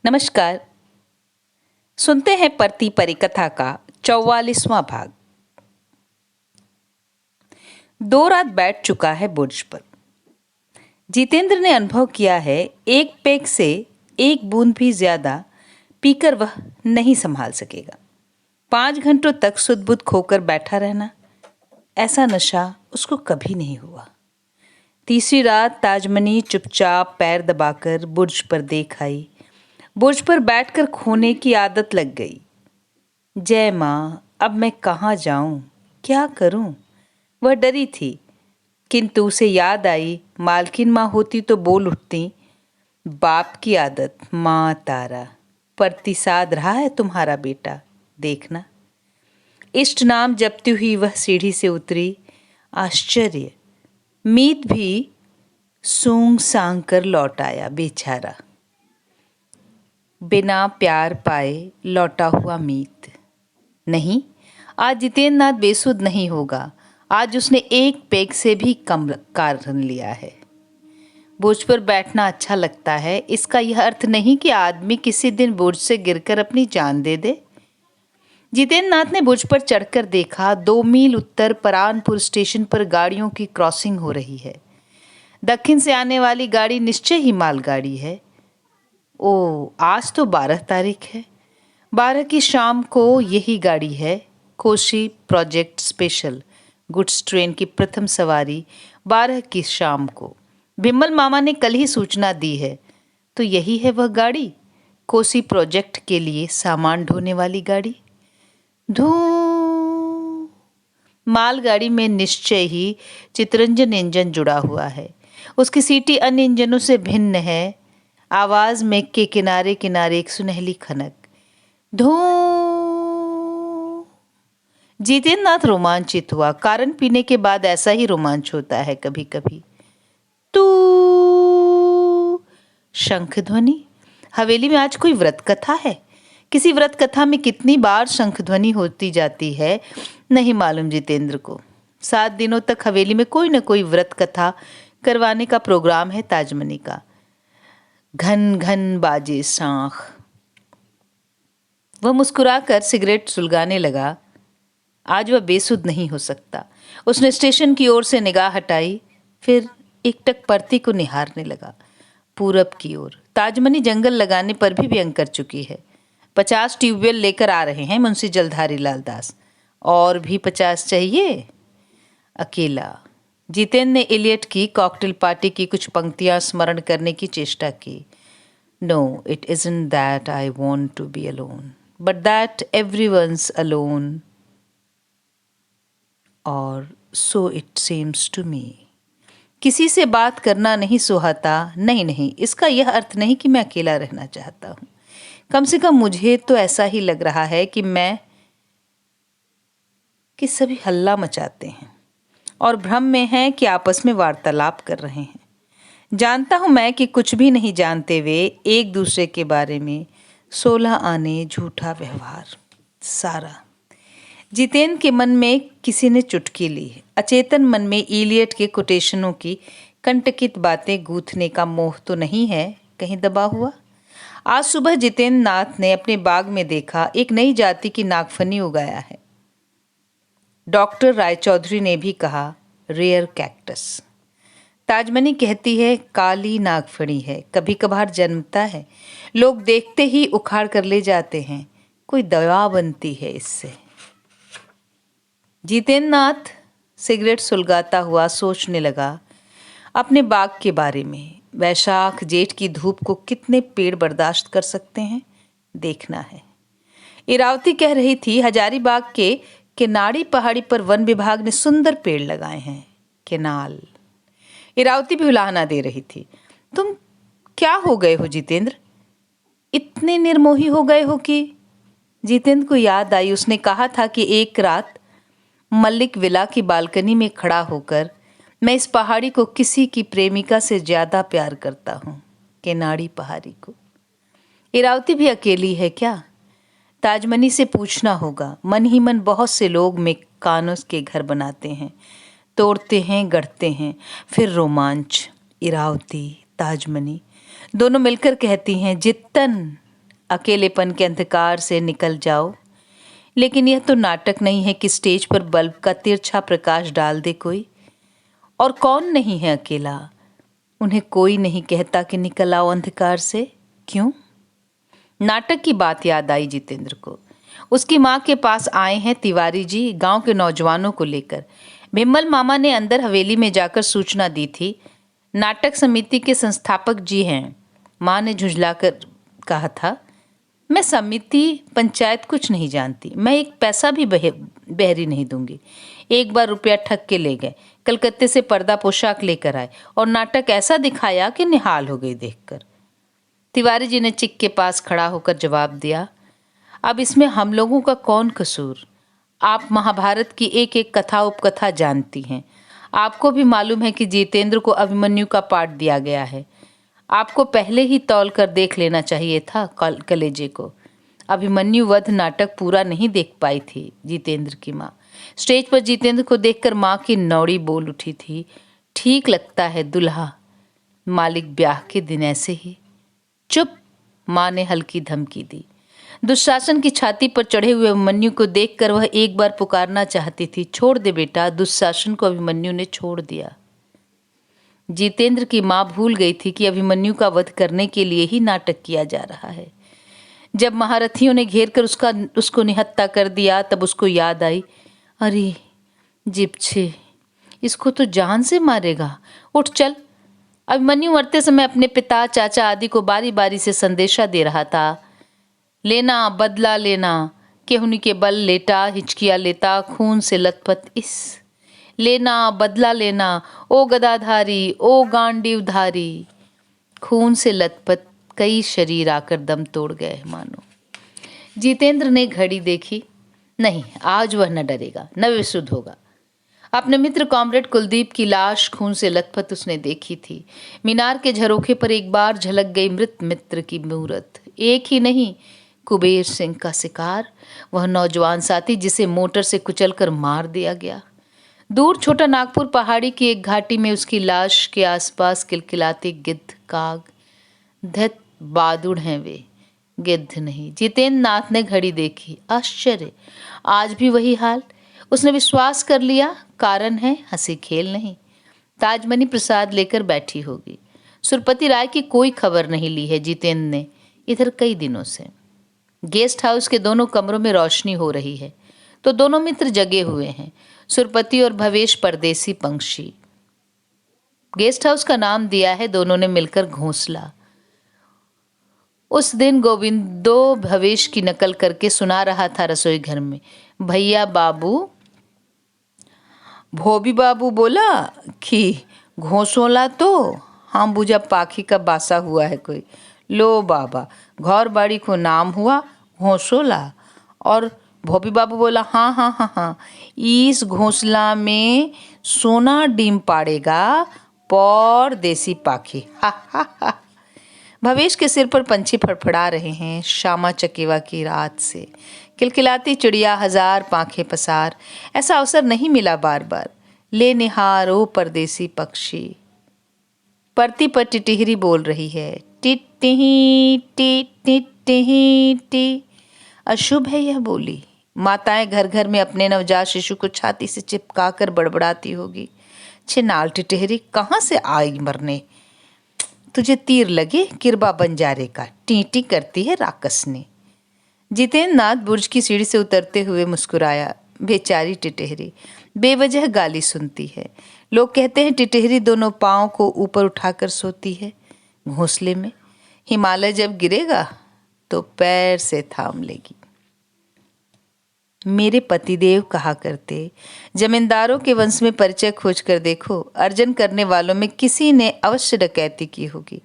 नमस्कार। सुनते हैं परती परिकथा का 44वां भाग। 2 रात बैठ चुका है बुर्ज पर। जितेंद्र ने अनुभव किया है, एक पेग से एक बूंद भी ज्यादा पीकर वह नहीं संभाल सकेगा। 5 घंटों तक सुध-बुध खोकर बैठा रहना, ऐसा नशा उसको कभी नहीं हुआ। तीसरी रात ताजमनी चुपचाप पैर दबाकर बुर्ज पर देख आई। बुर्ज पर बैठकर खोने की आदत लग गई। जय माँ, अब मैं कहाँ जाऊं, क्या करूं? वह डरी थी, किंतु उसे याद आई, मालकिन माँ होती तो बोल उठती, बाप की आदत माँ तारा, प्रतिसाद रहा है तुम्हारा बेटा, देखना। इष्ट नाम जपती हुई वह सीढ़ी से उतरी। आश्चर्य, मीत भी सूंघ सांघ कर लौट आया बेचारा। बिना प्यार पाए लौटा हुआ मीत। नहीं, आज जितेंद्र नाथ बेसुध नहीं होगा। आज उसने एक पेग से भी कम कारण लिया है। बुर्ज पर बैठना अच्छा लगता है, इसका यह अर्थ नहीं कि आदमी किसी दिन बुर्ज से गिरकर अपनी जान दे दे। जितेंद्र नाथ ने बुर्ज पर चढ़कर देखा, 2 मील उत्तर परानपुर स्टेशन पर गाड़ियों की क्रॉसिंग हो रही है। दक्षिण से आने वाली गाड़ी निश्चय ही मालगाड़ी है। ओ, आज तो 12 तारीख है। 12 की शाम को यही गाड़ी है। Koshi project special goods train की प्रथम सवारी 12 की शाम को। बिमल मामा ने कल ही सूचना दी है, तो यही है वह गाड़ी, कोसी प्रोजेक्ट के लिए सामान ढोने वाली गाड़ी। धू मालगाड़ी में निश्चय ही चितरंजन इंजन जुड़ा हुआ है। उसकी सीटी अन्य इंजनों से भिन्न है। आवाज में के किनारे किनारे एक सुनहली खनक। धू जितेंद्र नाथ रोमांचित हुआ। कारण पीने के बाद ऐसा ही रोमांच होता है कभी कभी। तू शंख ध्वनि। हवेली में आज कोई व्रत कथा है। किसी व्रत कथा में कितनी बार शंख ध्वनि होती जाती है नहीं मालूम जितेंद्र को। 7 दिनों तक हवेली में कोई न कोई व्रत कथा करवाने का प्रोग्राम है ताजमनी का। घन घन बाजे शांख। वह मुस्कुराकर सिगरेट सुलगाने लगा। आज वह बेसुध नहीं हो सकता। उसने स्टेशन की ओर से निगाह हटाई, फिर एकटक परती को निहारने लगा। पूरब की ओर ताजमनी जंगल लगाने पर भी व्यंग कर चुकी है। 50 ट्यूबवेल लेकर आ रहे हैं मुंशी जलधारी लाल दास। और भी 50 चाहिए? अकेला। जितेंद्र ने इलियट की कॉकटेल पार्टी की कुछ पंक्तियां स्मरण करने की चेष्टा की। No, it isn't that I want to be alone, but that everyone's alone. और so it seems to me. किसी से बात करना नहीं सुहाता। नहीं, इसका यह अर्थ नहीं कि मैं अकेला रहना चाहता हूँ। कम से कम मुझे तो ऐसा ही लग रहा है कि सभी हल्ला मचाते हैं और भ्रम में हैं कि आपस में वार्तालाप कर रहे हैं। जानता हूं मैं कि कुछ भी नहीं जानते वे एक दूसरे के बारे में। 16 आने झूठा व्यवहार सारा। जितेंद्र के मन में किसी ने चुटकी ली है। अचेतन मन में इलियट के कोटेशनों की कंटकित बातें गूंथने का मोह तो नहीं है कहीं दबा हुआ। आज सुबह जितेंद्र नाथ ने अपने बाग में देखा, एक नई जाति की नागफनी उगाया है। डॉक्टर रायचौधरी ने भी कहा, रेयर कैक्टस। ताजमनी कहती है काली नागफनी है, कभी कभार जन्मता है, लोग देखते ही उखाड़ कर ले जाते हैं, कोई दवा बनती है इससे। जितेंद्र नाथ सिगरेट सुलगाता हुआ सोचने लगा अपने बाग के बारे में। वैशाख जेठ की धूप को कितने पेड़ बर्दाश्त कर सकते हैं, देखना है। इरावती कह रही थी हजारीबाग के केनाड़ी पहाड़ी पर वन विभाग ने सुंदर पेड़ लगाए हैं। केनाल। इरावती भी उलाहना दे रही थी। तुम क्या हो गए हो जितेंद्र, इतने निर्मोही हो गए हो कि? जितेंद्र को याद आई, उसने कहा था कि एक रात मल्लिक विला की बालकनी में खड़ा होकर, मैं इस पहाड़ी को किसी की प्रेमिका से ज्यादा प्यार करता हूं, केनाड़ी पहाड़ी को। इरावती भी अकेली है क्या? ताजमनी से पूछना होगा। मन ही मन बहुत से लोग मकानों के घर बनाते हैं, तोड़ते हैं, गढ़ते हैं, फिर रोमांच। इरावती, ताजमनी दोनों मिलकर कहती हैं, जित्तन अकेलेपन के अंधकार से निकल जाओ। लेकिन यह तो नाटक नहीं है कि स्टेज पर बल्ब का तिरछा प्रकाश डाल दे कोई। और कौन नहीं है अकेला? उन्हें कोई नहीं कहता कि निकल आओ अंधकार से। क्यों? नाटक की बात याद आई जितेंद्र को। उसकी माँ के पास आए हैं तिवारी जी गांव के नौजवानों को लेकर। बिमल मामा ने अंदर हवेली में जाकर सूचना दी थी। नाटक समिति के संस्थापक जी हैं। माँ ने झुंझलाकर कहा था, मैं समिति पंचायत कुछ नहीं जानती। मैं एक पैसा भी बहरी नहीं दूंगी। एक बार रुपया ठग के ले गए। कलकत्ते से पर्दा पोशाक लेकर आए और नाटक ऐसा दिखाया कि निहाल हो गई देखकर। तिवारी जी ने चिक के पास खड़ा होकर जवाब दिया, अब इसमें हम लोगों का कौन कसूर? आप महाभारत की एक एक कथा उपकथा जानती हैं। आपको भी मालूम है कि जितेंद्र को अभिमन्यु का पाठ दिया गया है। आपको पहले ही तौल कर देख लेना चाहिए था कलेजे को। अभिमन्यु वध नाटक पूरा नहीं देख पाई थी जितेंद्र की माँ। स्टेज पर जितेंद्र को देखकर माँ की नौड़ी बोल उठी थी, ठीक लगता है दुल्हा मालिक ब्याह के दिन ऐसे ही। चुप, माँ ने हल्की धमकी दी। दुशासन की छाती पर चढ़े हुए अभिमन्यु को देखकर वह एक बार पुकारना चाहती थी, छोड़ दे बेटा। दुशासन को अभिमन्यु ने छोड़ दिया। जितेंद्र की माँ भूल गई थी कि अभिमन्यु का वध करने के लिए ही नाटक किया जा रहा है। जब महारथियों ने घेर कर उसको निहत्था कर दिया तब उसको याद आई, अरे जिप्छे, इसको तो जान से मारेगा। उठ चल। अभिमन्यु मरते समय अपने पिता चाचा आदि को बारी बारी से संदेशा दे रहा था, लेना बदला लेना। केहुनी के बल लेटा हिचकिया लेता खून से लथपथ इस लेना बदला लेना। ओ गदाधारी ओ गांडीवधारी। खून से लथपथ कई शरीर आकर दम तोड़ गए मानो। जितेंद्र ने घड़ी देखी। नहीं, आज वह न डरेगा, न विशुद्ध होगा। अपने मित्र कॉमरेड कुलदीप की लाश खून से लथपथ उसने देखी थी। मीनार के झरोखे पर एक बार झलक गई मृत मित्र की मूरत। एक ही नहीं, कुबेर सिंह का शिकार, वह नौजवान साथी जिसे मोटर से कुचलकर मार दिया गया। दूर छोटा नागपुर पहाड़ी की एक घाटी में उसकी लाश के आसपास किलकिलाते गिद्ध काग। धत बादुड़ हैं वे, गिद्ध नहीं। जितेंद्र नाथ ने घड़ी देखी। आश्चर्य, आज भी वही हाल। उसने विश्वास कर लिया, कारण है हंसी खेल नहीं। ताजमनी प्रसाद लेकर बैठी होगी। सुरपति राय की कोई खबर नहीं ली है जितेंद्र ने इधर कई दिनों से। गेस्ट हाउस के दोनों कमरों में रोशनी हो रही है तो दोनों मित्र जगे हुए हैं, सुरपति और भवेश परदेसी पंक्षी। गेस्ट हाउस का नाम दिया है दोनों ने मिलकर घोंसला। उस दिन गोविंदो भवेश की नकल करके सुना रहा था रसोई घर में। भैया बाबू, भोबी बाबू बोला कि घोंसोला तो हम बुझा पाखी का बासा हुआ है कोई। लो बाबा, घर बाड़ी को नाम हुआ घोंसोला। और भोबी बाबू बोला, हाँ हाँ हाँ हाँ, इस घोंसला में सोना डीम पाड़ेगा पर देसी पाखी। हा हा हा। भवेश के सिर पर पंछी फड़फड़ा रहे हैं श्यामा चकेवा की रात से। किलकिलाती चिड़िया हजार पांखें पसार। ऐसा अवसर नहीं मिला बार बार। ले निहार ओ परदेसी पक्षी। परती पर टिटिहरी बोल रही है, टिटिही टी टिटिही टी। अशुभ है यह बोली। माताएं घर घर में अपने नवजात शिशु को छाती से चिपका कर बड़बड़ाती होगी, छिनाल टिटिहरी कहाँ से आई मरने, तुझे तीर लगे किरबा बंजारे का, टीटी करती है राकसनी। जितेंद्र नाथ बुर्ज की सीढ़ी से उतरते हुए मुस्कुराया। बेचारी टिटहरी बेवजह गाली सुनती है। लोग कहते हैं टिटहरी दोनों पाँव को ऊपर उठाकर सोती है घोंसले में। हिमालय जब गिरेगा तो पैर से थाम लेगी। मेरे पतिदेव कहा करते, जमींदारों के वंश में परिचय खोज कर देखो, अर्जन करने वालों में किसी ने अवश्य डकैती की होगी।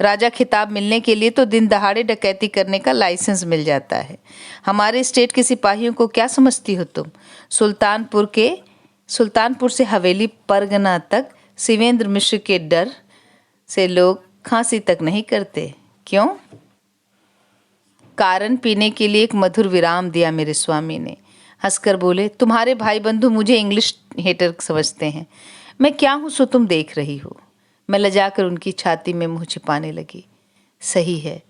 राजा खिताब मिलने के लिए तो दिन दहाड़े डकैती करने का लाइसेंस मिल जाता है। हमारे स्टेट के सिपाहियों को क्या समझती हो तुम? सुल्तानपुर से हवेली परगना तक शिवेंद्र मिश्र के डर से लोग खांसी तक नहीं करते। क्यों? कारण पीने के लिए एक मधुर विराम दिया मेरे स्वामी ने। हंसकर बोले, तुम्हारे भाई बंधु मुझे इंग्लिश हेटर समझते हैं। मैं क्या हूँ सो तुम देख रही हो। मैं लजाकर उनकी छाती में मुंह छिपाने लगी। सही है,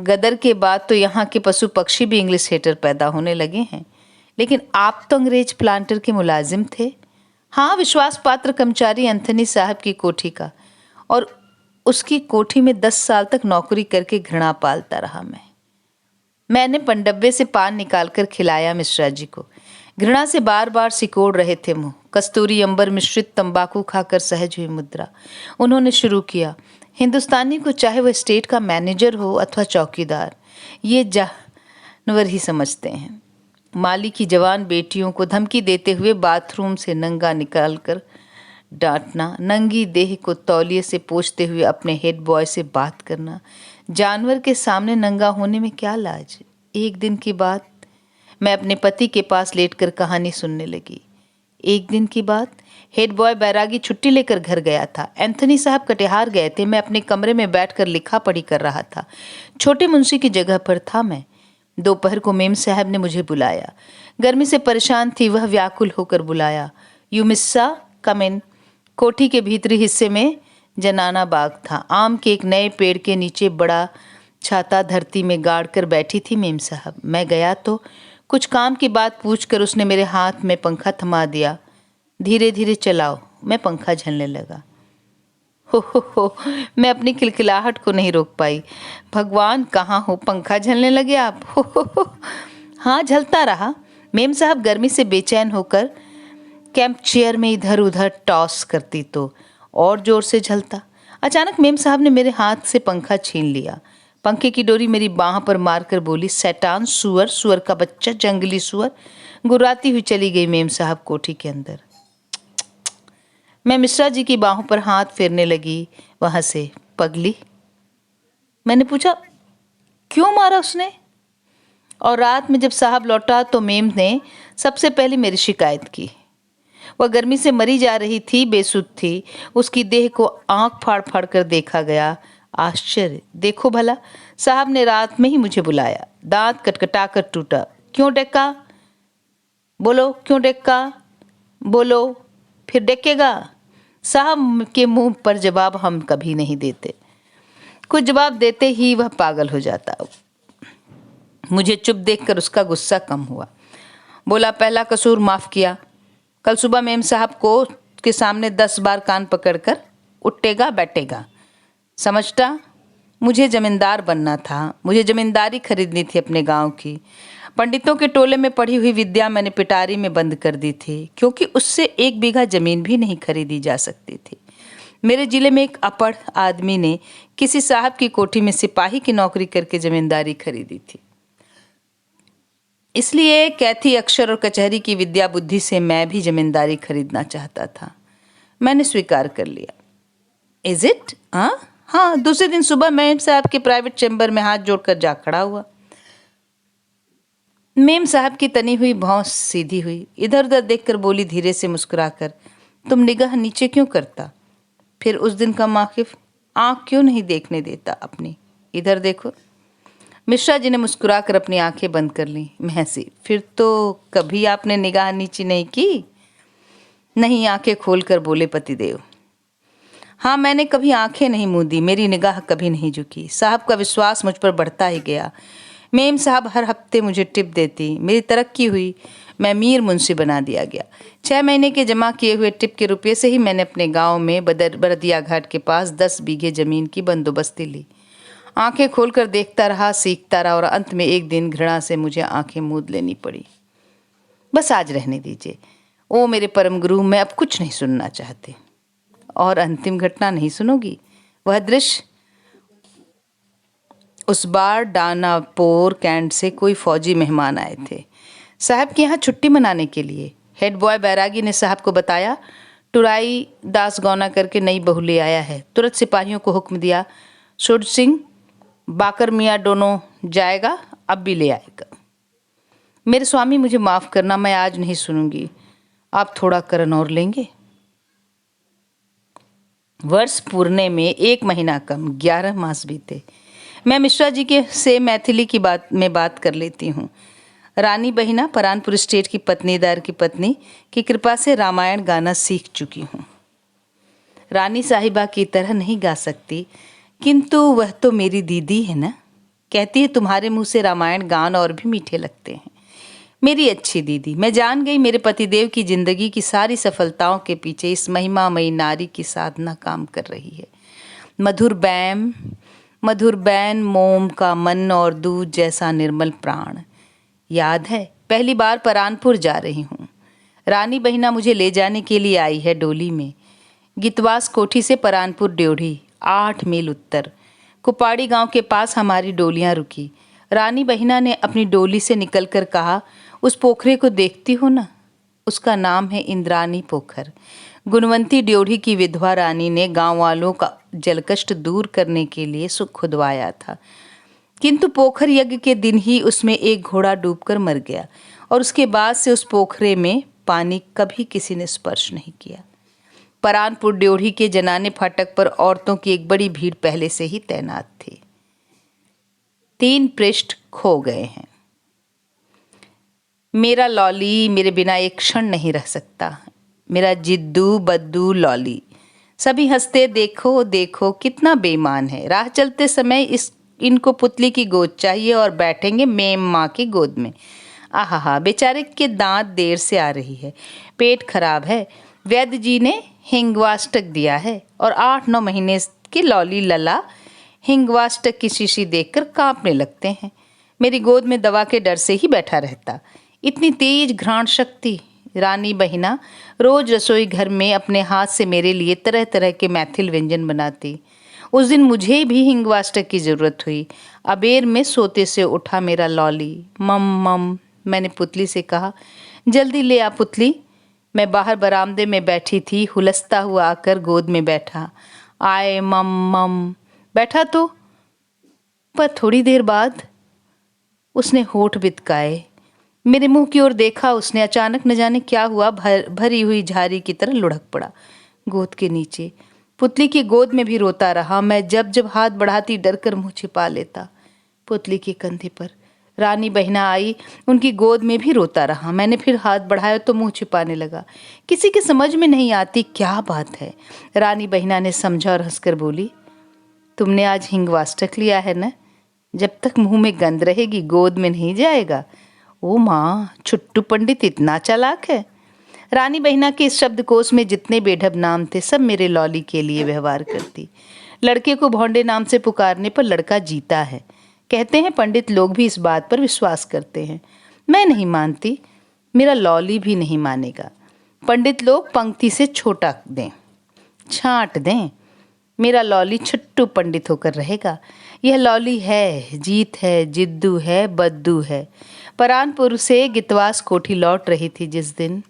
गदर के बाद तो यहाँ के पशु पक्षी भी इंग्लिश हेटर पैदा होने लगे हैं। लेकिन आप तो अंग्रेज प्लांटर के मुलाजिम थे। हाँ, विश्वास पात्र कर्मचारी एंथनी साहब की कोठी का। और उसकी कोठी में 10 साल तक नौकरी करके घृणा पालता रहा मैंने पनडब्बे से पान निकालकर खिलाया मिश्रा जी को। घृणा से बार बार सिकोड़ रहे थे मुंह। कस्तूरी अंबर मिश्रित तंबाकू खाकर सहज हुई मुद्रा। उन्होंने शुरू किया, हिंदुस्तानी को चाहे वह स्टेट का मैनेजर हो अथवा चौकीदार, ये जानवर ही समझते हैं। माली की जवान बेटियों को धमकी देते हुए बाथरूम से नंगा निकालकर डांटना, नंगी देह को तौलिए से पोंछते हुए अपने हेड बॉय से बात करना। जानवर के सामने नंगा होने में क्या लाज। एक दिन की बात, मैं अपने पति के पास लेटकर कहानी सुनने लगी। एक दिन की बात, हेड बॉय बैरागी छुट्टी लेकर घर गया था। एंथनी साहब कटिहार गए थे। मैं अपने कमरे में बैठकर लिखा पढ़ी कर रहा था। छोटे मुंशी की जगह पर था मैं। दोपहर को मेम साहब ने मुझे बुलाया। गर्मी से परेशान थी वह, व्याकुल होकर बुलाया। यू मिस्सा कम इन। कोठी के भीतरी हिस्से में जनाना बाग था। आम के एक नए पेड़ के नीचे बड़ा छाता धरती में गाड़ कर बैठी थी मेम साहब। मैं गया तो कुछ काम की बात पूछकर उसने मेरे हाथ में पंखा थमा दिया। धीरे धीरे चलाओ। मैं पंखा झलने लगा। हो, मैं अपनी खिलखिलाहट को नहीं रोक पाई। भगवान कहाँ हो, पंखा झलने लगे आप? हो। हाँ, झलता रहा। मेम साहब गर्मी से बेचैन होकर कैंप चेयर में इधर उधर टॉस करती तो और जोर से झलता। अचानक मेम साहब ने मेरे हाथ से पंखा छीन लिया। पंखे की डोरी मेरी बाह पर मारकर बोली, शैतान, सुअर, सुअर का बच्चा, जंगली सुअर। गुर्राती हुई चली गई मेम साहब कोठी के अंदर। मैं मिश्रा जी की बाहों पर हाथ फेरने लगी। वहां से, पगली। मैंने पूछा, क्यों मारा उसने? और रात में जब साहब लौटा तो मेम ने सबसे पहले मेरी शिकायत की। वह गर्मी से मरी जा रही थी, बेसुध थी। उसकी देह को आंख फाड़ फाड़ कर देखा गया। आश्चर्य, देखो भला, साहब ने रात में ही मुझे बुलाया। दांत कटकटा कर टूटा। क्यों डेक्का? बोलो, क्यों डेक्का? बोलो, फिर डेकेगा? साहब के मुंह पर जवाब हम कभी नहीं देते। कुछ जवाब देते ही वह पागल हो जाता। मुझे चुप देखकर उसका गुस्सा कम हुआ। बोला, पहला कसूर माफ किया। कल सुबह मेम साहब को के सामने 10 बार कान पकड़कर उठेगा बैठेगा, समझता? मुझे जमींदार बनना था। मुझे जमींदारी खरीदनी थी अपने गांव की। पंडितों के टोले में पढ़ी हुई विद्या मैंने पिटारी में बंद कर दी थी, क्योंकि उससे 1 बीघा जमीन भी नहीं खरीदी जा सकती थी। मेरे जिले में एक अपढ़ आदमी ने किसी साहब की कोठी में सिपाही की नौकरी करके जमींदारी खरीदी थी। इसलिए कैथी अक्षर और कचहरी की विद्या बुद्धि से मैं भी जमींदारी खरीदना चाहता था। मैंने स्वीकार कर लिया। Is it? हाँ। दूसरे दिन सुबह मेम साहब के प्राइवेट चैम्बर में हाथ जोड़कर जा खड़ा हुआ। मेम साहब की तनी हुई भौं सीधी हुई। इधर उधर देखकर बोली धीरे से मुस्कुराकर, तुम निगाह नीचे क्यों करता? फिर उस दिन का मौक़िफ़, आँख क्यों नहीं देखने देता अपनी? इधर देखो। मिश्रा जी ने मुस्कुराकर अपनी आंखें बंद कर लीं। मैं हंसी। फिर तो कभी आपने निगाह नीची नहीं की? नहीं, आंखें खोलकर बोले पतिदेव। हाँ, मैंने कभी आंखें नहीं मूंदी, मेरी निगाह कभी नहीं झुकी। साहब का विश्वास मुझ पर बढ़ता ही गया। मेम साहब हर हफ्ते मुझे टिप देती। मेरी तरक्की हुई। मैं मीर मुंशी बना दिया गया। 6 महीने के जमा किए हुए टिप के रुपये से ही मैंने अपने गांव में बरदिया घाट के पास 10 बीघे जमीन की बंदोबस्ती ली। आंखें खोलकर देखता रहा, सीखता रहा, और अंत में एक दिन घृणा से मुझे आंखें मूंद लेनी पड़ी। बस आज रहने दीजिए। ओ मेरे परम गुरु, मैं अब कुछ नहीं सुनना चाहती। और अंतिम घटना नहीं सुनोगी? वह दृश्य, उस बार दानापुर कैंट से कोई फौजी मेहमान आए थे साहब के यहाँ छुट्टी मनाने के लिए। हेड बॉय बैरागी ने साहब को बताया, टुराई दास गौना करके नई बहू ले आया है। तुरंत सिपाहियों को हुक्म दिया, सुड सिंह, बाकर मियाँ दोनों जाएगा, अब भी ले आएगा। मेरे स्वामी, मुझे माफ़ करना, मैं आज नहीं सुनूंगी। आप थोड़ा करन और लेंगे? वर्ष पूरने में 1 महीना कम, 11 मास बीते। मैं मिश्रा जी के से मैथिली की बात कर लेती हूँ। रानी बहिना, परानपुर स्टेट की पत्नीदार की पत्नी की कृपा से रामायण गाना सीख चुकी हूँ। रानी साहिबा की तरह नहीं गा सकती, किंतु वह तो मेरी दीदी है ना। कहती है तुम्हारे मुंह से रामायण गान और भी मीठे लगते हैं। मेरी अच्छी दीदी, मैं जान गई मेरे पतिदेव की जिंदगी की सारी सफलताओं के पीछे इस महिमामयी नारी की साधना काम कर रही है। मधुर बैन, मोम का मन और दूध जैसा निर्मल प्राण। याद है पहली बार परानपुर जा रही हूँ। रानी बहिना मुझे ले जाने के लिए आई है डोली में। गितवास कोठी से परानपुर ड्योढ़ी 8 मील उत्तर कुपाड़ी गांव के पास हमारी डोलियां रुकी। रानी बहिना ने अपनी डोली से निकलकर कहा, उस पोखरे को देखती हो ना, उसका नाम है इंद्रानी पोखर। गुणवंती ड्योढ़ी की विधवा रानी ने गांव वालों का जलकष्ट दूर करने के लिए सुख खुदवाया था, किंतु पोखर यज्ञ के दिन ही उसमें एक घोड़ा डूबकर मर गया और उसके बाद से उस पोखरे में पानी कभी किसी ने स्पर्श नहीं किया। परानपुर ड्योढ़ी के जनाने फाटक पर औरतों की एक बड़ी भीड़ पहले से ही तैनात थी। 3 पृष्ठ खो गए हैं। मेरा लॉली मेरे बिना एक क्षण नहीं रह सकता। मेरा जिद्दू बद्दू लॉली। सभी हंसते, देखो देखो कितना बेईमान है। राह चलते समय इनको पुतली की गोद चाहिए और बैठेंगे मेम माँ की गोद में। आहा, बेचारे के दांत देर से आ रही है, पेट खराब है। वैद्य जी ने हिंगवाष्टक दिया है और 8-9 महीने की लॉली लला हिंगवाष्टक की शीशी देखकर कांपने लगते हैं। मेरी गोद में दवा के डर से ही बैठा रहता। इतनी तेज घ्राण शक्ति। रानी बहिना रोज रसोई घर में अपने हाथ से मेरे लिए तरह तरह के मैथिल व्यंजन बनाती। उस दिन मुझे भी हिंगवाष्टक की जरूरत हुई। अबेर में सोते से उठा मेरा लॉली। मम मम, मैंने पुतली से कहा, जल्दी ले आ पुतली। मैं बाहर बरामदे में बैठी थी, हुलसता हुआ आकर गोद में बैठा। आए मम मम, बैठा तो, पर थोड़ी देर बाद उसने होठ बितकाए। मेरे मुंह की ओर देखा उसने। अचानक न जाने क्या हुआ, भरी हुई झारी की तरह लुढ़क पड़ा गोद के नीचे। पुतली की गोद में भी रोता रहा। मैं जब जब हाथ बढ़ाती डर कर मुँह छिपा लेता पुतली के कंधे पर। रानी बहिना आई, उनकी गोद में भी रोता रहा। मैंने फिर हाथ बढ़ाया तो मुंह छिपाने लगा। किसी के समझ में नहीं आती क्या बात है। रानी बहिना ने समझा और हंसकर बोली, तुमने आज हिंगवाष्टक लिया है न, जब तक मुंह में गंध रहेगी गोद में नहीं जाएगा। ओ माँ, छुट्टू पंडित इतना चालाक है। रानी बहिना के इस शब्दकोश में जितने बेढब नाम थे सब मेरे लॉली के लिए व्यवहार करती। लड़के को भौंडे नाम से पुकारने पर लड़का जीता है, कहते हैं। पंडित लोग भी इस बात पर विश्वास करते हैं। मैं नहीं मानती, मेरा लॉली भी नहीं मानेगा। पंडित लोग पंक्ति से छोटा दें, छांट दें, मेरा लॉली छट्टू पंडित होकर रहेगा। यह लॉली है, जीत है, जिद्दू है, बद्दू है। परानपुर से गितवास कोठी लौट रही थी जिस दिन,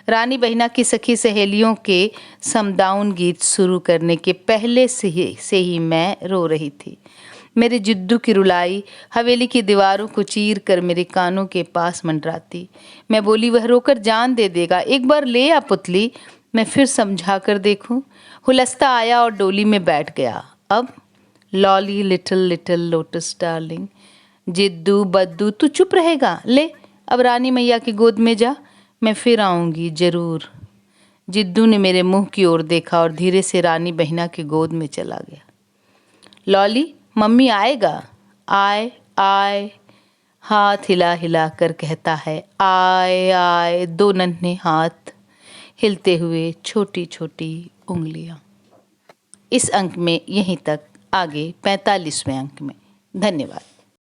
रानी बहिना की सखी सहेलियों के समदाउन गीत शुरू करने के पहले से ही मैं रो रही थी। मेरे जिद्दू की रुलाई हवेली की दीवारों को चीर कर मेरे कानों के पास मंडराती। मैं बोली, वह रोकर जान दे देगा, एक बार ले आ पुतली, मैं फिर समझा कर देखूं। हुलस्ता आया और डोली में बैठ गया। अब lolly little little lotus darling, जिद्दू बद्दू तू चुप रहेगा, ले अब रानी मैया की गोद में जा, मैं फिर आऊंगी जरूर। जिद्दू ने मेरे मुंह की ओर देखा और धीरे से रानी बहिना की गोद में चला गया। लॉली, मम्मी आएगा। आए आए, हाथ हिला हिला कर कहता है, आए आए। 2 नन्हे हाथ, हिलते हुए छोटी छोटी उंगलियां। इस अंक में यहीं तक, आगे 45वें अंक में। धन्यवाद।